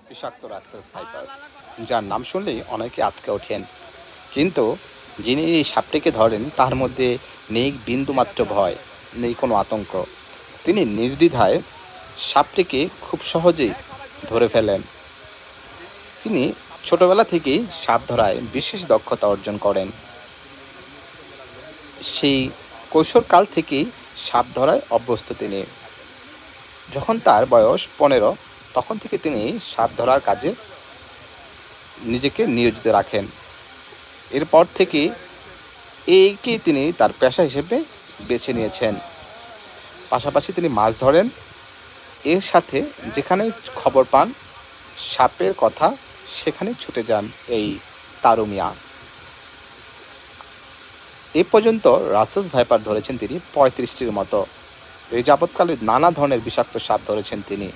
বিষাক্ত Russell's viper, যার নাম শুনলেই অনেকে আঁতকে ওঠেন। কিন্তু যিনি এই সাপটিকে ধরেন তার মধ্যে নেই বিন্দুমাত্র ভয়, নেই কোনো আতঙ্ক। তিনি নির্দ্বিধায় সাপটিকে খুব সহজেই ধরে ফেলেন। তিনি ছোটবেলা থেকেই সাপ ধরায় বিশেষ দক্ষতা অর্জন করেন। সেই কৈশোরকাল থেকেই সাপ ধরায় অভ্যস্ত তিনি। যখন তার বয়স 15, তখন থেকে তিনি সাপ ধরার কাজে নিজেকে নিয়োজিত রাখেন। এরপর থেকে এইকেই তিনি তার পেশা হিসেবে বেছে নিয়েছেন। পাশাপাশি তিনি মাছ ধরেন। এর সাথে যেখানে খবর পান সাপের কথা, সেখানে ছুটে যান এই তারু মিয়া। এ পর্যন্ত রাসেলস ভাইপার ধরেছেন তিনি 35টির মতো। এই যাবৎকালে নানা ধরনের বিষাক্ত সাপ ধরেছেন তিনি।